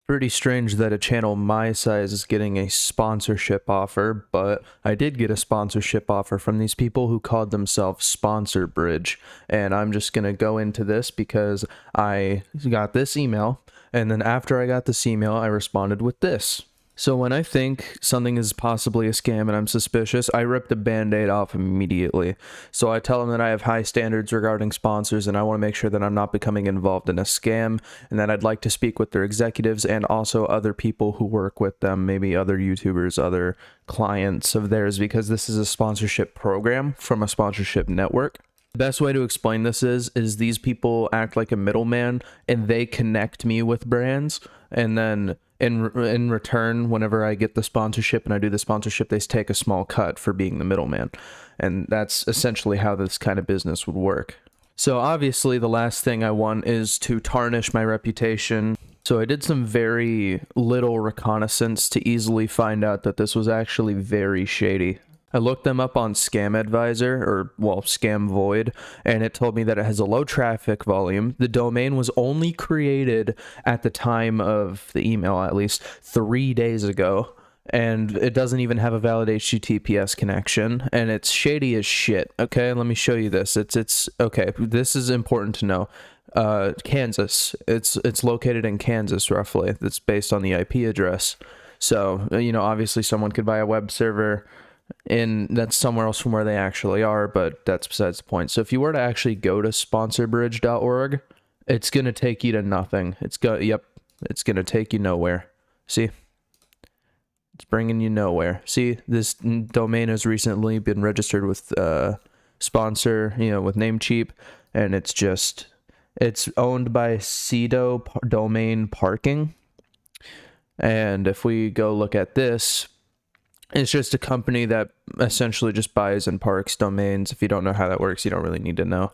Pretty strange that a channel my size is getting a sponsorship offer, but I did get a sponsorship offer from these people who called themselves Sponsor Bridge. And I'm just going to go into this because I got this email, and then after I got this email, I responded with this. So when I think something is possibly a scam and I'm suspicious, I rip the band-aid off immediately. So I tell them that I have high standards regarding sponsors and I want to make sure that I'm not becoming involved in a scam, and that I'd like to speak with their executives and also other people who work with them, maybe other YouTubers, other clients of theirs, because this is a sponsorship program from a sponsorship network. The best way to explain this is these people act like a middleman and they connect me with brands, and then in return, whenever I get the sponsorship and I do the sponsorship, they take a small cut for being the middleman. And that's essentially how this kind of business would work. So obviously the last thing I want is to tarnish my reputation. So I did some very little reconnaissance to easily find out that this was actually very shady. I looked them up on Scam Advisor, or, well, Scam Void, and it told me that it has a low traffic volume. The domain was only created at the time of the email, at least 3 days ago, and it doesn't even have a valid HTTPS connection, and it's shady as shit. Okay, let me show you this. It's okay, this is important to know. Kansas. It's located in Kansas, roughly. That's based on the IP address. So, you know, obviously someone could buy a web server that's somewhere else from where they actually are, but that's besides the point. So if you were to actually go to sponsorbridge.org, it's going to take you to nothing. It's going to take you nowhere. See? It's bringing you nowhere. See, this domain has recently been registered with sponsor, with Namecheap, and it's owned by Cedo Domain Parking. And if we go look at this, it's just a company that essentially just buys and parks domains. If you don't know how that works, you don't really need to know.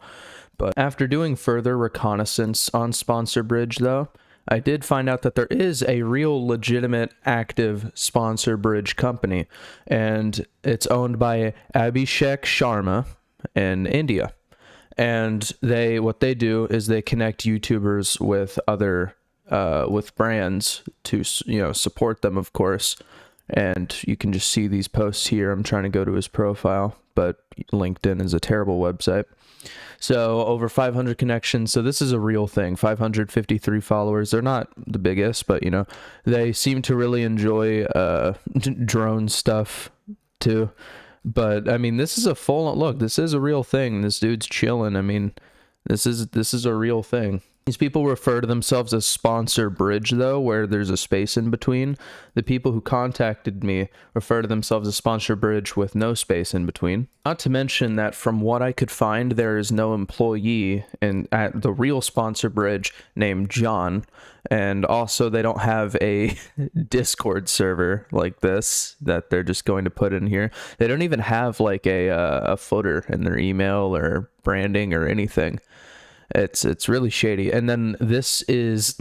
But after doing further reconnaissance on Sponsor Bridge, though, I did find out that there is a real legitimate active Sponsor Bridge company, and it's owned by Abhishek Sharma in India. And what they do is they connect YouTubers with other with brands to support them, of course. And you can just see these posts here. I'm trying to go to his profile, but LinkedIn is a terrible website. So over 500 connections. So this is a real thing. 553 followers. They're not the biggest, but they seem to really enjoy drone stuff too. But I mean, this is a full look. This is a real thing. This dude's chilling. I mean, this is a real thing. These people refer to themselves as Sponsor Bridge, though, where there's a space in between. The people who contacted me refer to themselves as Sponsor Bridge with no space in between. Not to mention that from what I could find, there is no employee at the real Sponsor Bridge named John. And also, they don't have a Discord server like this that they're just going to put in here. They don't even have like a footer in their email or branding or anything. It's really shady. And then this is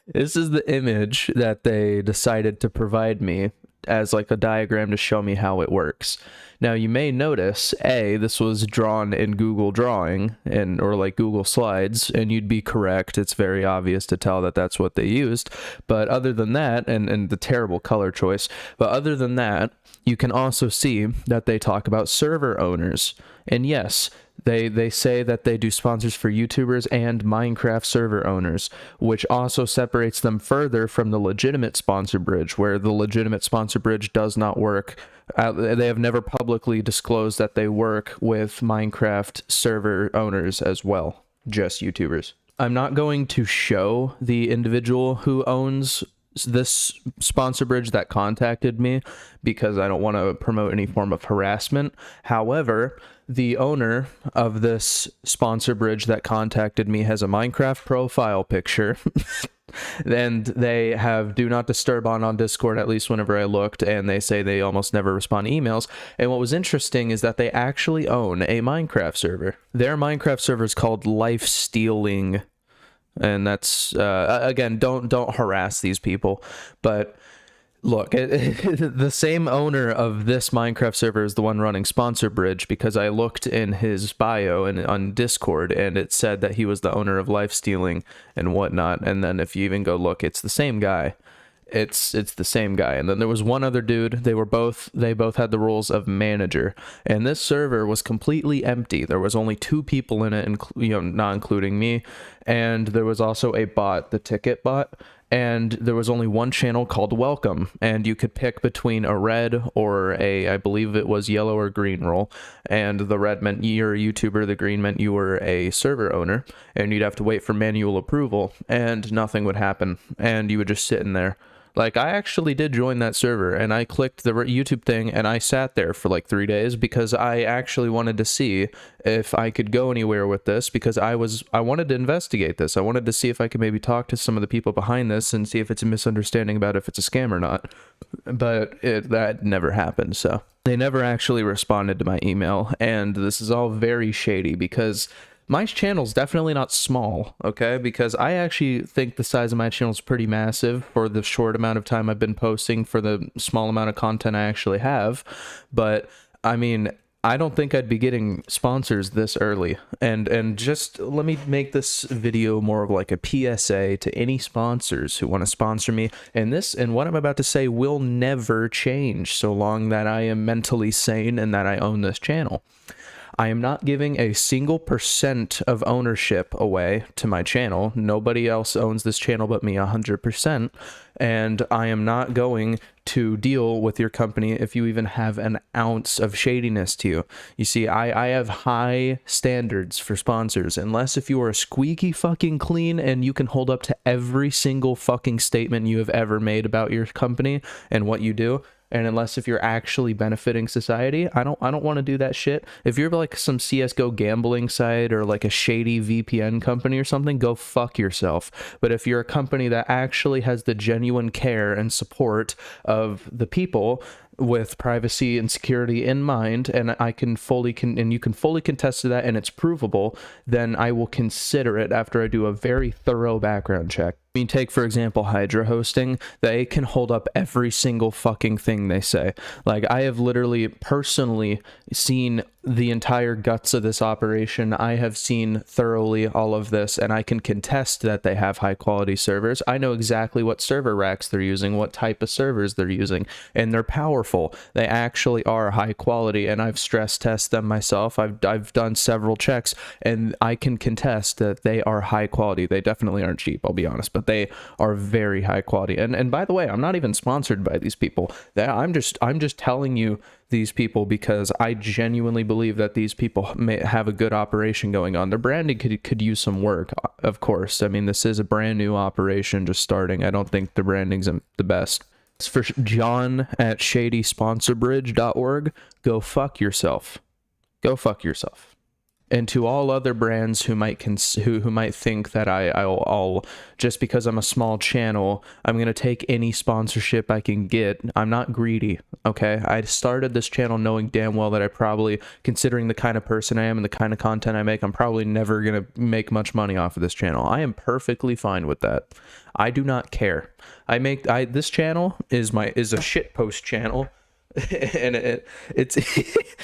this is the image that they decided to provide me as like a diagram to show me how it works. Now you may notice this was drawn in Google Drawing or like Google Slides, and you'd be correct. It's very obvious to tell that that's what they used. But other than that, and the terrible color choice, but other than that, you can also see that they talk about server owners. And yes, they say that they do sponsors for YouTubers and Minecraft server owners, which also separates them further from the legitimate Sponsor Bridge, where the legitimate Sponsor Bridge does not work. They have never publicly disclosed that they work with Minecraft server owners as well, just YouTubers. I'm not going to show the individual who owns this Sponsor Bridge that contacted me because I don't want to promote any form of harassment. However, the owner of this Sponsor Bridge that contacted me has a Minecraft profile picture and they have do not disturb on Discord, at least whenever I looked, and they say they almost never respond to emails. And what was interesting is that they actually own a Minecraft server. Their Minecraft server is called Life Stealing. And that's again, don't harass these people, but Look, the same owner of this Minecraft server is the one running Sponsor Bridge, because I looked in his bio and on Discord, and it said that he was the owner of Lifestealing and whatnot. And then if you even go look, it's the same guy. It's the same guy. And then there was one other dude. They both had the roles of manager. And this server was completely empty. There was only 2 people in it, not including me. And there was also a bot, the ticket bot. And there was only one channel called Welcome, and you could pick between a red or I believe it was yellow or green role. And the red meant you're a YouTuber, the green meant you were a server owner, and you'd have to wait for manual approval, and nothing would happen, and you would just sit in there. Like, I actually did join that server, and I clicked the YouTube thing, and I sat there for like 3 days because I actually wanted to see if I could go anywhere with this, because I wanted to investigate this. I wanted to see if I could maybe talk to some of the people behind this and see if it's a misunderstanding about if it's a scam or not. But that never happened, so they never actually responded to my email, and this is all very shady because my channel's definitely not small, okay? Because I actually think the size of my channel is pretty massive for the short amount of time I've been posting, for the small amount of content I actually have. But, I mean, I don't think I'd be getting sponsors this early. And just let me make this video more of like a PSA to any sponsors who want to sponsor me. And what I'm about to say will never change so long that I am mentally sane and that I own this channel. I am not giving a single % of ownership away to my channel. Nobody else owns this channel but me 100%. And I am not going to deal with your company if you even have an ounce of shadiness to you. You see, I have high standards for sponsors, unless if you are squeaky fucking clean and you can hold up to every single fucking statement you have ever made about your company and what you do. And unless if you're actually benefiting society, I don't want to do that shit. If you're like some CSGO gambling site or like a shady VPN company or something, go fuck yourself. But if you're a company that actually has the genuine care and support of the people with privacy and security in mind, and you can fully contest to that, and it's provable, then I will consider it after I do a very thorough background check. I mean, take for example Hydra hosting. They can hold up every single fucking thing they say. Like, I have literally personally seen the entire guts of this operation. I have seen thoroughly all of this, and I can contest that they have high quality servers. I know exactly what server racks they're using, what type of servers they're using, and they're powerful. They actually are high quality, and I've stress tested them myself. I've done several checks, and I can contest that they are high quality. They definitely aren't cheap, I'll be honest, but they are very high quality. And by the way, I'm not even sponsored by these people. I'm just telling you these people because I genuinely believe that these people may have a good operation going on. Their branding could use some work, of course. I mean, this is a brand new operation just starting. I don't think the branding's the best. As for John at shadysponsorbridge.org, go fuck yourself. Go fuck yourself. And to all other brands who might who might think that I'll just because I'm a small channel, I'm gonna take any sponsorship I can get. I'm not greedy, okay? I started this channel knowing damn well that I probably, considering the kind of person I am and the kind of content I make, I'm probably never gonna make much money off of this channel. I am perfectly fine with that. I do not care. This channel is a shitpost channel. And it's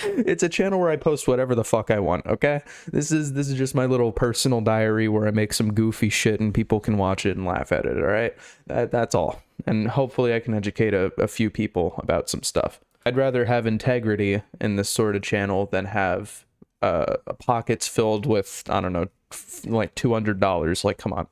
it's a channel where I post whatever the fuck I want, okay? This is just my little personal diary where I make some goofy shit and people can watch it and laugh at it, all right? That's all. And hopefully I can educate a few people about some stuff. I'd rather have integrity in this sort of channel than have pockets filled with, I don't know, like $200. Like, come on.